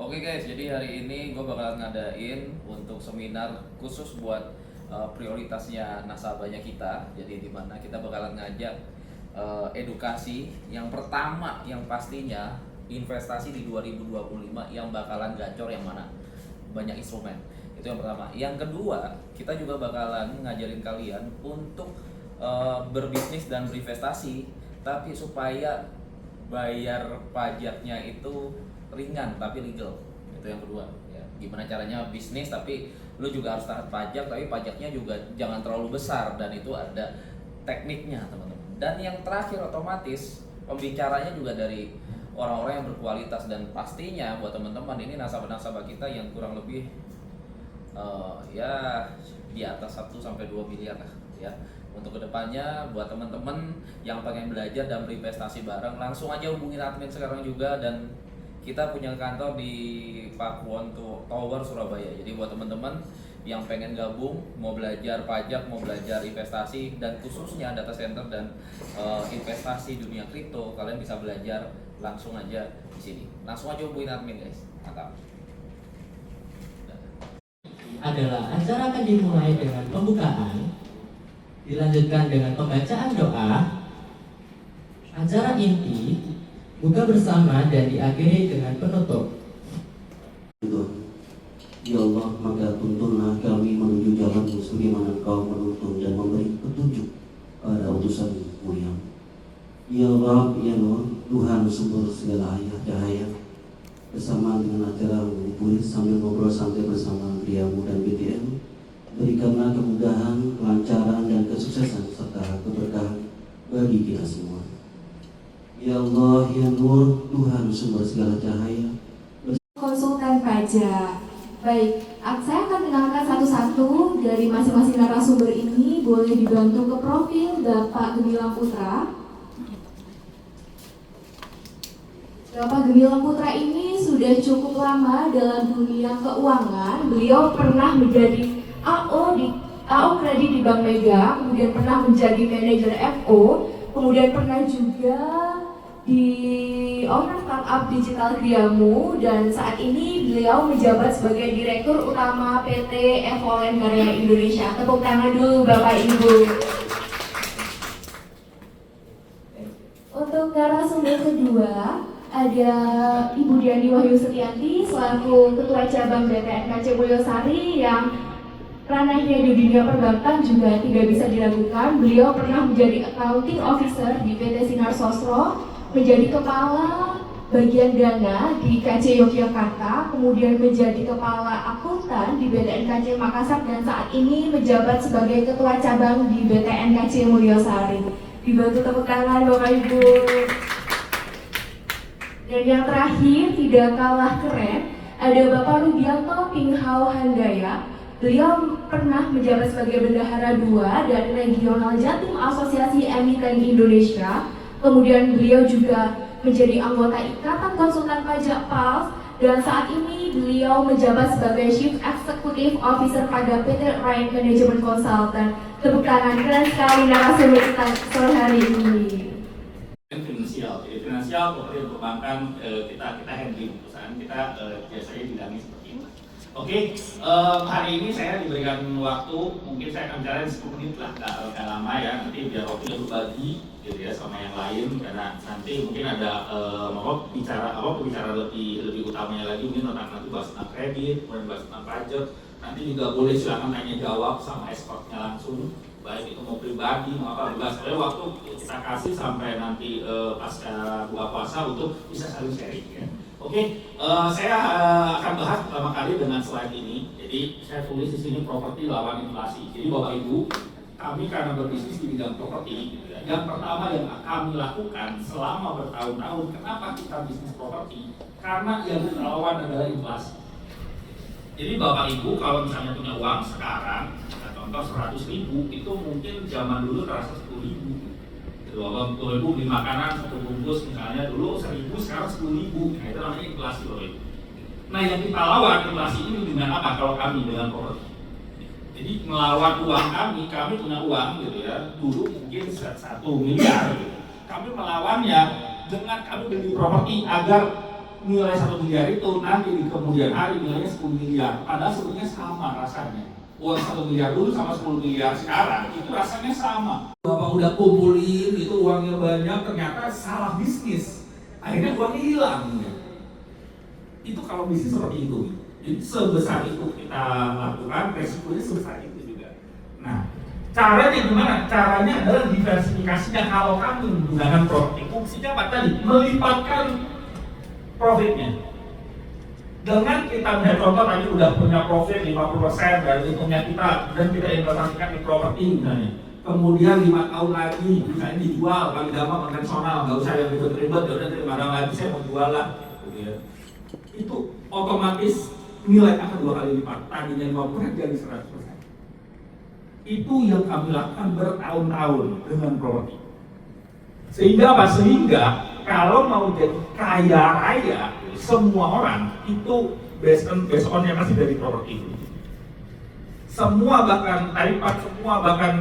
Oke guys, jadi hari ini gue bakalan ngadain untuk seminar khusus buat prioritasnya nasabahnya kita. Jadi dimana kita bakalan ngajak edukasi yang pertama yang pastinya investasi di 2025 yang bakalan gacor yang mana? Banyak instrumen. Itu yang pertama. Yang kedua, kita juga bakalan ngajarin kalian untuk berbisnis dan berinvestasi, tapi supaya bayar pajaknya itu ringan tapi legal. Itu yang kedua ya. Gimana caranya bisnis tapi lu juga harus taat pajak, tapi pajaknya juga jangan terlalu besar, dan itu ada tekniknya teman-teman. Dan yang terakhir, otomatis pembicaranya juga dari orang-orang yang berkualitas, dan pastinya buat teman-teman ini nasabah-nasabah kita yang kurang lebih ya di atas 1 sampai 2 miliar lah ya. Untuk kedepannya buat teman-teman yang pengen belajar dan berinvestasi bareng, langsung aja hubungin admin sekarang juga. Dan kita punya kantor di Pakuwon Tower Surabaya. Jadi buat teman-teman yang pengen gabung, mau belajar pajak, mau belajar investasi, dan khususnya data center dan investasi dunia kripto, kalian bisa belajar langsung aja di sini. Langsung aja hubungin admin guys. Mantap. Adalah acara akan dimulai dengan pembukaan, dilanjutkan dengan pembacaan doa, acara inti, buka bersama, dan diakhiri dengan penutup. Ya Allah, maka tuntunlah kami menuju jalan-Mu sebagaimana Engkau menuntun dan memberi petunjuk pada utusan-Mu yang. Ya Rabb, Ya Nur, Tuhan sumber segala cahaya, bersama dengan acara ngabuburit sambil ngobrol santai bersama Griamu dan BTM, berikanlah kemudahan, kelancaran, dan kesuksesan serta keberkahan bagi kita semua. Ya Allah, Ya Nur, Tuhan sumber segala cahaya. Konsultan pajak. Baik, saya akan kenalkan satu-satu dari masing-masing narasumber ini. Boleh dibantu ke profil Bapak Gemilang Putra. Bapak Gemilang Putra ini sudah cukup lama dalam dunia keuangan. Beliau pernah menjadi AO kredit di Bank Mega, kemudian pernah menjadi manajer FO, kemudian pernah juga di owner startup digital Griamu, dan saat ini beliau menjabat sebagai Direktur Utama PT Evolen Karya Indonesia. Tepuk tangan dulu Bapak Ibu. Untuk narasumber kedua ada Ibu Diani Wahyu Setianti selaku Ketua Cabang BTN KC Mulyosari, yang ranahnya di dunia perbankan juga tidak bisa diragukan. Beliau pernah menjadi accounting officer di PT Sinar Sosro, menjadi kepala bagian dana di KC Yogyakarta, kemudian menjadi kepala akuntan di BTN KC Makassar, dan saat ini menjabat sebagai ketua cabang di BTN KC Mulyosari. Dibantu tepuk tangan Bapak Ibu. Dan yang terakhir tidak kalah keren, ada Bapak Rudianto Pinghau Handaya. Beliau pernah menjabat sebagai Bendahara 2 dari Regional Jatim Asosiasi Emiten Indonesia. Kemudian beliau juga menjadi anggota Ikatan Konsultan Pajak PALS, dan saat ini beliau menjabat sebagai Chief Executive Officer pada PT Ryan Management Consultant. Tepuk tangan, keren sekali narasumber kita sore hari ini. Finansial, jadi finansial seperti perbankan, kita handling perusahaan kita biasanya bidangnya seperti itu. Oke, hari ini saya diberikan waktu, mungkin saya akan bicara 10 menit lah, nggak lama ya, nanti biar waktunya berbagi gitu ya sama yang lain, karena nanti mungkin ada pembicara lebih utamanya lagi, mungkin nanti bahas tentang kredit, kemudian bahas tentang pajak, nanti juga boleh silakan tanya jawab sama expertnya langsung, baik itu mau pribadi mau apa, bebas. Tapi waktu kita kasih sampai nanti pasca buka puasa untuk bisa saling sharing ya. Oke, saya akan bahas pertama kali dengan slide ini. Jadi saya tulis di sini properti lawan inflasi. Jadi Bapak Ibu, kami karena berbisnis di bidang properti, gitu ya. Yang pertama yang kami lakukan selama bertahun-tahun, kenapa kita bisnis properti? Karena yang lawan adalah inflasi. Jadi Bapak Ibu kalau misalnya punya uang sekarang, contoh 100.000, itu mungkin zaman dulu terasa 10.000. Bapak Ibu beli makanan satu bungkus misalnya dulu 1.000, sekarang 10.000. Nah itu namanya inflasi Bapak Ibu. Nah yang kita lawan inflasi ini dengan apa? Kalau kami dengan properti. Jadi melawan uang kami punya uang gitu ya, dulu mungkin 1 miliar gitu. Kami melawannya dengan kami beli properti agar nilai 1 miliar itu nanti di kemudian hari nilainya 10 miliar, padahal sebetulnya sama rasanya. Uang 1 miliar dulu sama 10 miliar sekarang itu rasanya sama. Bapak udah kumpulin itu uangnya banyak, ternyata salah bisnis, akhirnya uangnya hilang. Itu kalau bisnis seperti itu. Jadi sebesar itu kita lakukan, resikonya sebesar itu juga. Nah, caranya gimana? Caranya adalah diversifikasinya. Kalau kami menggunakan properti, fungsinya apa tadi? Melipatkan profitnya. Dengan kita melihat contoh tadi udah punya profit 50% dari hitungnya kita, dan kita investasikan di properti misalnya. Kemudian 5 tahun lagi misalnya dijual, paling gampang konvensional, nggak usah yang ribet-ribet, ya udah 5 tahun lagi saya mau jual lah. Gitu ya. Itu otomatis nilai akan 2 kali lipat, tadinya 50% jadi 100%. Itu yang kami lakukan bertahun-tahun dengan properti. Sehingga apa? Sehingga kalau mau jadi kaya raya, semua orang itu based on-nya pasti dari properti. Semua bahkan taripat, semua bahkan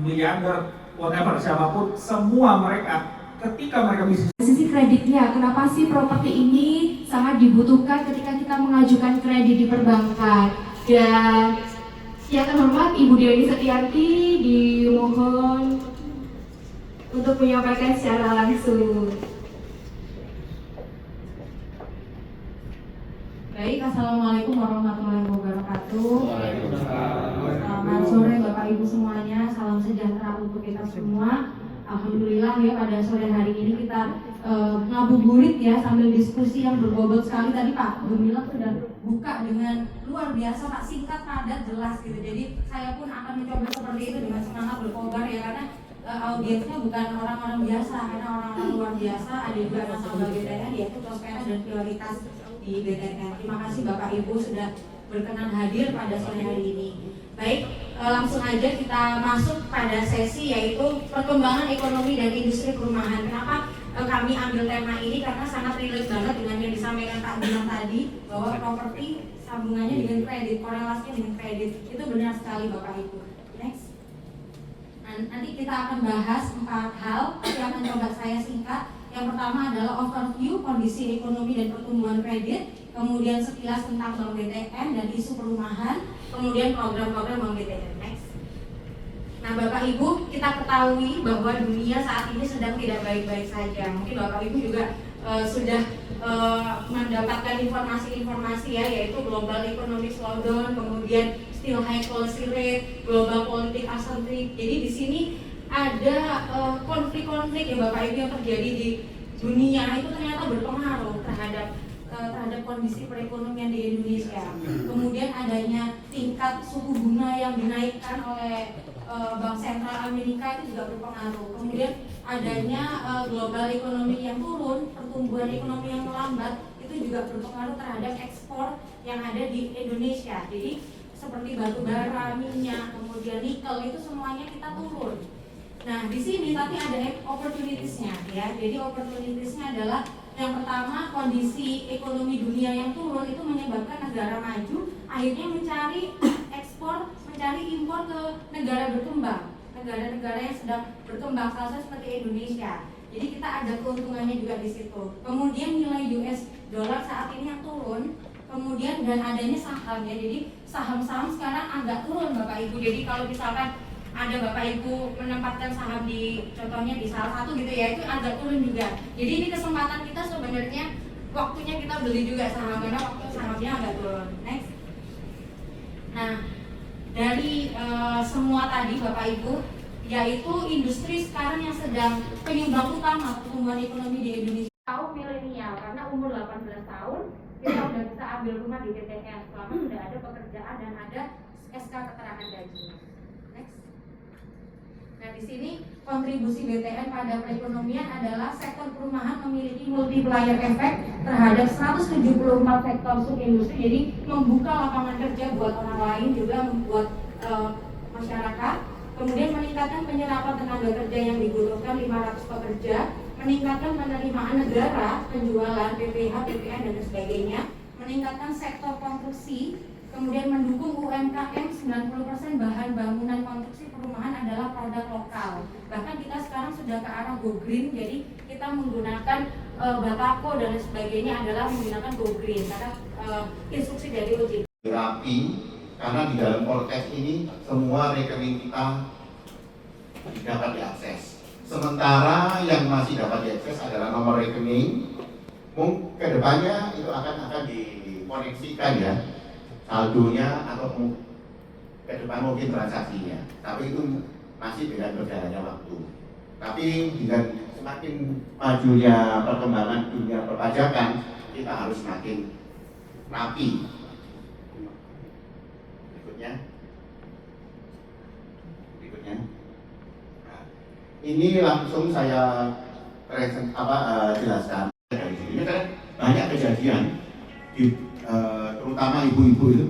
miliarder, whatever siapapun, semua mereka ketika mereka bisnis. Sisi kreditnya, kenapa sih properti ini sangat dibutuhkan ketika kita mengajukan kredit di perbankan? Dan yang terhormat Ibu Diani Setianti dimohon untuk menyampaikan secara langsung. Baik, Assalamualaikum warahmatullahi wabarakatuh. Selamat sore Bapak Ibu semuanya, salam sejahtera untuk kita semua. Alhamdulillah ya pada sore hari ini kita ngabuburit ya sambil diskusi yang berbobot sekali. Tadi Pak Gumilang sudah buka dengan luar biasa Pak, singkat, padat, jelas gitu. Jadi saya pun akan mencoba seperti itu dengan semangat berkobar ya, karena audiensnya bukan orang-orang biasa, karena orang-orang luar biasa. Ada juga nasabah BTN yaitu prospera dan prioritas di BTN. Terima kasih Bapak Ibu sudah berkenan hadir pada sore hari ini. Baik, langsung aja kita masuk pada sesi yaitu perkembangan ekonomi dan industri perumahan. Kenapa kami ambil tema ini? Karena sangat relate banget dengan yang disampaikan Pak Bilang tadi, bahwa properti sambungannya dengan kredit, korelasinya dengan kredit. Itu benar sekali Bapak Ibu. Next. Nanti kita akan bahas 4 hal, tapi akan coba saya singkat. Yang pertama adalah overview kondisi ekonomi dan pertumbuhan kredit, kemudian sekilas tentang Bank BTN dan isu perumahan, kemudian program-program Bank BTN. Next. Nah Bapak Ibu, kita ketahui bahwa dunia saat ini sedang tidak baik-baik saja. Mungkin Bapak Ibu juga sudah mendapatkan informasi-informasi ya, yaitu global economic slowdown, kemudian still high policy rate, global politik asymmetric. Jadi di sini ada konflik-konflik ya Bapak Ibu yang terjadi di dunia itu ternyata berpengaruh terhadap kondisi perekonomian di Indonesia. Kemudian adanya tingkat suku bunga yang dinaikkan oleh Bank Sentral Amerika itu juga berpengaruh. Kemudian adanya global ekonomi yang turun, pertumbuhan ekonomi yang melambat itu juga berpengaruh terhadap ekspor yang ada di Indonesia. Jadi seperti batu bara, minyak, kemudian nikel itu semuanya kita turun. Nah, di sini tapi ada opportunities-nya ya. Jadi opportunities-nya adalah yang pertama, kondisi ekonomi dunia yang turun itu menyebabkan negara maju akhirnya mencari ekspor, mencari impor ke negara berkembang, negara-negara yang sedang berkembang, salah satu seperti Indonesia. Jadi kita ada keuntungannya juga di situ. Kemudian nilai US dollar saat ini yang turun, kemudian dan adanya saham ya. Jadi saham-saham sekarang agak turun Bapak Ibu. Jadi kalau misalkan ada Bapak Ibu menempatkan saham di contohnya di salah satu gitu ya, itu agak turun juga. Jadi ini kesempatan kita sebenarnya, waktunya kita beli juga saham karena waktu sahamnya agak turun. Next. Nah, dari semua tadi Bapak Ibu, yaitu industri sekarang yang sedang penyumbang utama pertumbuhan ekonomi di Indonesia. Kaum milenial, karena umur 18 tahun kita udah bisa ambil rumah di BTN selama sudah ada pekerjaan dan ada SK keterangan gaji. Next. Nah di sini kontribusi BTN pada perekonomian adalah sektor perumahan memiliki multiplier effect terhadap 174 sektor subindustri, jadi membuka lapangan kerja buat orang lain juga membuat masyarakat. Kemudian meningkatkan penyerapan tenaga kerja yang dibutuhkan 500 pekerja, meningkatkan penerimaan negara, penjualan, PPH, PPN dan sebagainya, meningkatkan sektor konstruksi, kemudian mendukung UMKM. 90% bahan bangunan konstruksi perumahan adalah produk lokal. Bahkan kita sekarang sudah ke arah go green, jadi kita menggunakan batako dan lain sebagainya adalah menggunakan go green karena instruksi dari OJK. Rapi, karena di dalam Kortex ini semua rekening kita dapat diakses. Sementara yang masih dapat diakses adalah nomor rekening. Kedepannya itu akan dikoneksikan ya, saldonya atau ke depan mungkin transaksinya. Tapi itu masih dengan berjalannya waktu. Tapi dengan semakin majunya perkembangan dunia perpajakan, kita harus semakin rapi. Berikutnya. Nah, ini langsung saya jelaskan dari sini. Ini kan banyak kejadian, terutama ibu-ibu itu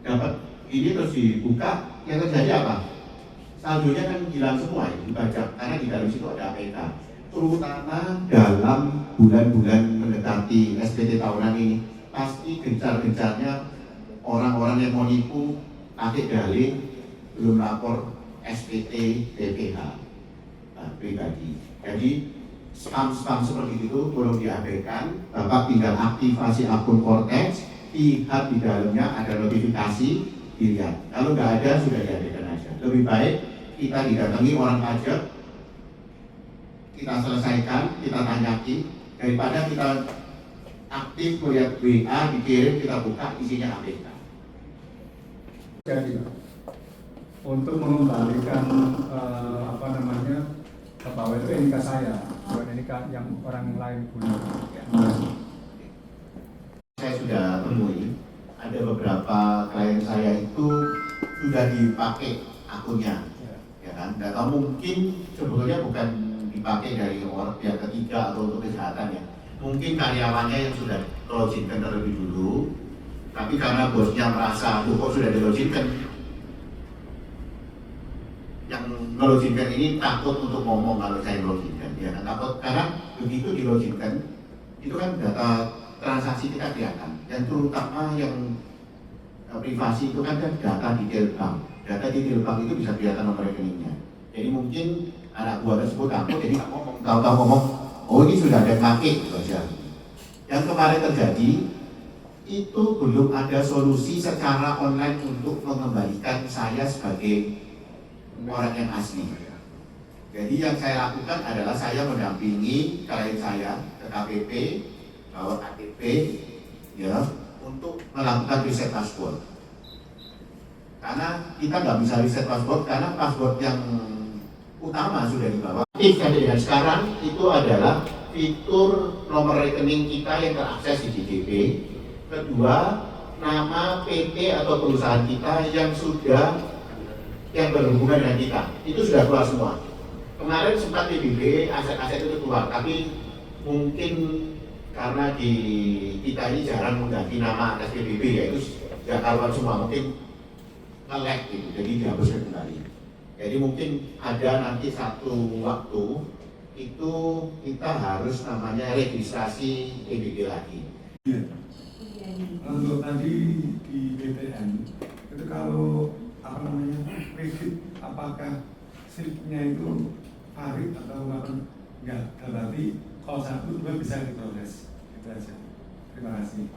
dapat ini terus dibuka, yang terjadi apa? Saldonya kan hilang semua ya, dibajak karena di dalam situ ada APK. Terutama dalam bulan-bulan mendekati SPT tahunan ini, pasti gencar-gencarnya orang-orang yang mau nipu pakai dalih belum lapor SPT BPH pribadi. Jadi spam-spam seperti itu belum diabaikan. Bapak tinggal aktifasi akun Kortex, lihat di dalamnya ada notifikasi, dilihat. Kalau nggak ada sudah diabaikan aja. Lebih baik kita didatangi orang pajak, kita selesaikan, kita tanyaki, daripada kita aktif melihat WA dikirim, kita buka isinya APK. Jadi untuk mengembalikan bahwa itu NIK saya, bukan NIK yang orang lain punya. Saya sudah temui ada beberapa klien saya itu sudah dipakai akunnya, ya kan? Data mungkin sebetulnya bukan dipakai dari orang pihak ketiga atau untuk kejahatan ya. Mungkin karyawannya yang sudah loginkan terlebih dulu, tapi karena bosnya merasa kok sudah diloginkan, yang meloginkan ini takut untuk ngomong kalau saya loginkan, ya kan? Takut karena begitu diloginkan itu kan data transaksi kita kelihatan, dan terutama yang privasi itu kan data detail bank. Data detail bank itu bisa kelihatan nomor rekeningnya. Jadi mungkin anak buah tersebut takut, jadi nggak ngomong, tahu-tahu ngomong, oh ini sudah ada pakai gitu aja. Yang kemarin terjadi itu belum ada solusi secara online untuk mengembalikan saya sebagai orang yang asli. Jadi yang saya lakukan adalah saya mendampingi klien saya ke KPP, bawa KTP, ya, untuk melakukan reset password. Karena kita nggak bisa reset password karena password yang utama sudah dibawa. Aktif sampai dengan sekarang itu adalah fitur nomor rekening kita yang terakses di DJP. Kedua, nama PT atau perusahaan kita yang berhubungan dengan kita itu sudah keluar semua. Kemarin sempat PBB aset-aset itu keluar, tapi mungkin karena di kita ini jarang mengganti nama atas PBB, yaitu sudah keluar semua, mungkin nge-lag gitu, jadi dihapuskan kembali. Jadi mungkin ada nanti satu waktu itu kita harus namanya registrasi PBB lagi. Untuk tadi di BPN itu kalau kredit, apakah slipnya itu valid atau enggak? Berarti kalau 1-2 bisa diproses. Itu aja. Terima kasih.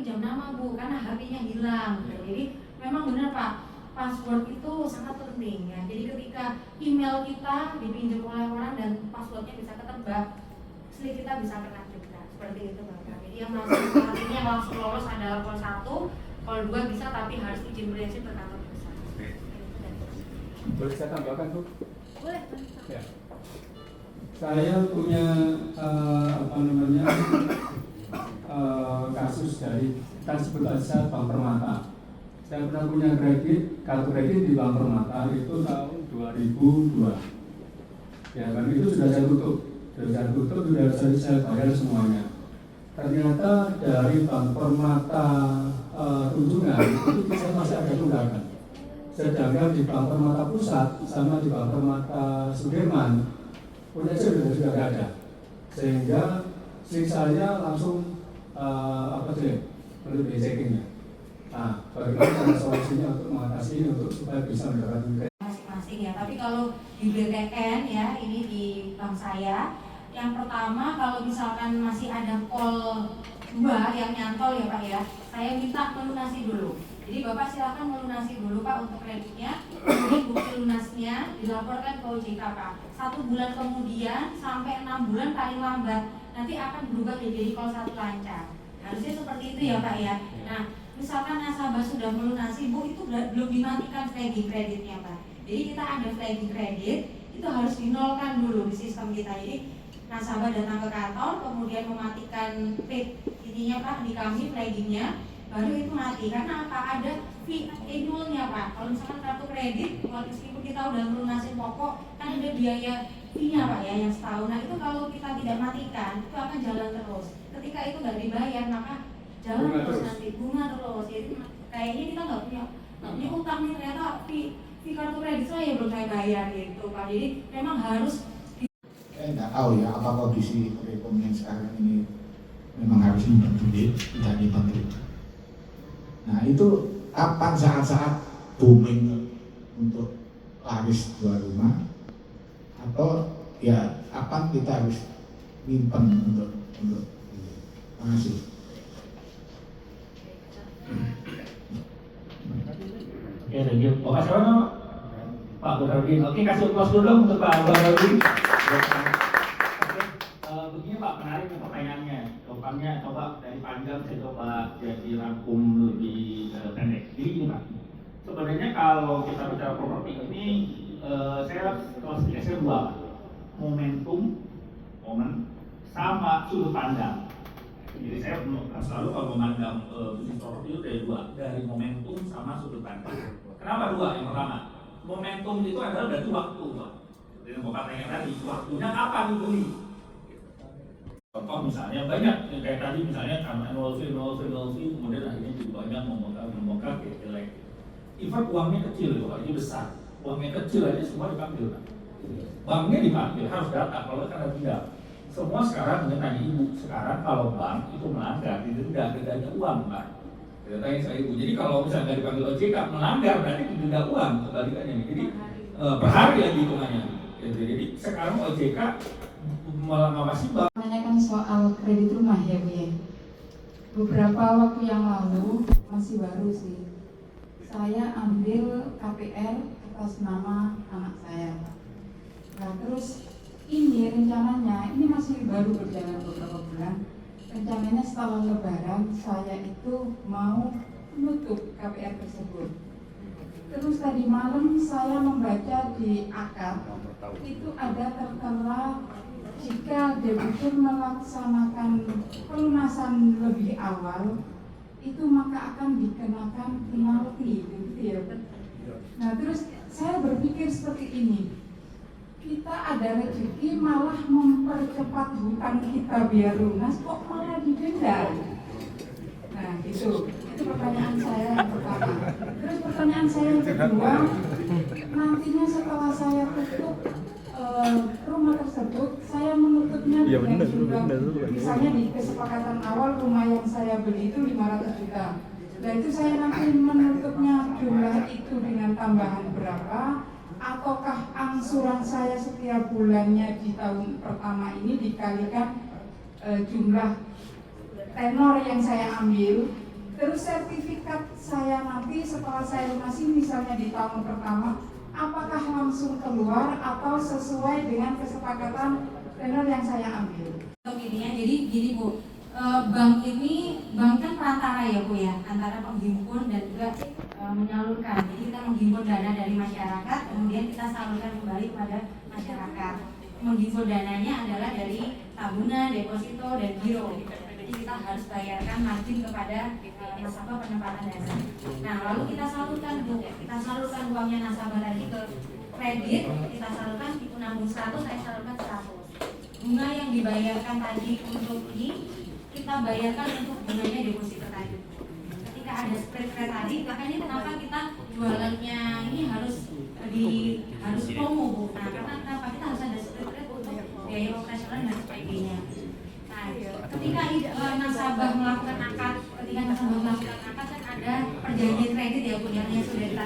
Jam nama Bu, karena HP-nya hilang. Jadi memang benar Pak, password itu sangat penting ya. Jadi ketika email kita dipinjam oleh orang dan passwordnya bisa ketebak, slip kita bisa kena juga. Seperti itu Bapak. Jadi yang langsung lolos adalah call 1, call 2 bisa tapi harus izin beresin ke kantor pusat. Boleh saya tambahkan Bu? Boleh. Ya. Saya punya kasus dari, kan sebut saja Bank Permata. Saya pernah punya kartu kredit di Bank Permata itu tahun 2002. Ya kan itu sudah saya tutup, sudah saya bayar semuanya. Ternyata dari Bank Permata Tunjungan itu saya masih ada tunggakan. Sedangkan di Bank Permata Pusat sama di Bank Permata Sudirman punya sudah ada, sehingga saya langsung perlu di checkingnya. Nah, bagaimana cara solusinya untuk mengatasi ini untuk supaya bisa mendapatkan masing-masing ya. Tapi kalau di BTN ya, ini di bank saya Yang pertama, kalau misalkan masih ada call 2 yang nyantol ya Pak ya, saya minta melunasi dulu. Jadi Bapak silakan melunasi dulu Pak untuk kreditnya, kemudian bukti lunasnya dilaporkan ke OJK Pak. 1 bulan kemudian sampai 6 bulan paling lambat nanti akan berubah menjadi call 1 lancar. Harusnya seperti itu ya Pak ya. Nah, misalkan nasabah sudah melunasi, Bu, itu belum dimatikan flagging kreditnya Pak. Jadi kita ada flagging kredit, itu harus dinolkan dulu di sistem kita. Jadi nasabah datang ke kantor, kemudian mematikan fee ininya Pak di kami flaggingnya, baru itu mati. Karena apa? Ada fee annualnya Pak. Kalau misalkan kartu kredit, meskipun kita udah melunasin pokok, kan ada biaya fee-nya Pak ya yang setahun. Nah itu kalau kita tidak matikan, itu akan jalan terus. Ketika itu nggak dibayar, maka jalan Bunga terus terus. nanti bunga terus. Jadi kayaknya kita nggak punya utang nih, ternyata fee kartu kredit saya belum saya bayar gitu Pak. Jadi memang harus Nggak tahu ya apa kondisi perekonomian sekarang ini memang harus nyimpan duit, tidak nyimpan duit. Nah itu kapan saat-saat booming untuk laris jual rumah, atau ya kapan kita harus nyimpan untuk terima kasih. Oke, thank you. Bapak siapa nama? Pak Burhanuddin. Oke, kasih applause dulu dong untuk Pak Burhanuddin. Begini Pak, menarik nih pertanyaannya. Jawabannya coba dari panjang saya coba jadi rangkum lebih pendek. Jadi gini Pak, sebenarnya kalau kita bicara properti ini, saya klasifikasinya 2, momen, sama sudut pandang. Jadi saya selalu kalau memandang bisnis properti itu dari 2, dari momentum sama sudut pandang. Kenapa 2? Yang pertama, momentum itu adalah dari waktu Pak. Jadi Bapak tanya tadi, waktunya kapan dibeli? Contoh misalnya banyak, kayak tadi misalnya karena annual fee, kemudian akhirnya juga banyak membongkar kayak jelek. Even uangnya kecil loh, ini besar. Uangnya kecil aja semua dipanggil Pak. Banknya dipanggil, harus datang, kalau karena tidak. Semua sekarang tanya ibu, sekarang kalau bank itu melanggar, didenda uang Pak. Tanya saya ibu, jadi kalau misalnya dipanggil OJK melanggar berarti didenda uang kebalikannya. Jadi per hari lagi hitungannya. Jadi sekarang OJK mengawasi bank. Menanyakan soal kredit rumah ya Bu ya. Beberapa waktu yang lalu, masih baru sih, saya ambil KPR atas nama anak saya. Nah terus ini rencananya, ini masih baru berjalan beberapa bulan. Rencananya setelah Lebaran saya itu mau menutup KPR tersebut. Terus tadi malam saya membaca di akad itu ada tertera jika debitur melaksanakan pelunasan lebih awal itu maka akan dikenakan penalti, gitu ya. Nah terus saya berpikir seperti ini, kita ada rezeki malah mempercepat hutang kita biar lunas, kok malah didenda? Nah itu pertanyaan saya yang pertama. Terus pertanyaan saya yang kedua, nantinya setelah saya tutup rumah tersebut, saya menutupnya dengan jumlah, misalnya di kesepakatan awal rumah yang saya beli itu 500 juta. Nah itu saya nanti menutupnya jumlah itu dengan tambahan berapa, ataukah angsuran saya setiap bulannya di tahun pertama ini dikalikan jumlah tenor yang saya ambil, terus sertifikat saya nanti setelah saya lunasi misalnya di tahun pertama, apakah langsung keluar atau sesuai dengan kesepakatan tenor yang saya ambil? Jadi gini Bu, bank kan perantara ya Bu ya, antara penghimpun dan juga menyalurkan. Jadi kita menghimpun dana dari masyarakat, kemudian kita salurkan kembali kepada masyarakat. Menghimpun dananya adalah dari tabungan, deposito, dan giro. Jadi kita harus bayarkan margin kepada nasabah penempatan dana. Nah lalu kita salurkan Bu, kita salurkan uangnya nasabah tadi ke kredit, kita salurkan, itu nambung 100, saya salurkan 100. Bunga yang dibayarkan tadi untuk ini, kita bayarkan untuk bunganya deposito tadi. Ketika ada spread tadi, makanya kenapa kita jualannya ini harus promo Bu. Nah karena kenapa kita harus ada spread untuk biaya operasional dan sebagainya. Nah, ketika nasabah melakukan akad kan ada perjanjian kredit ya Bu, yang sudah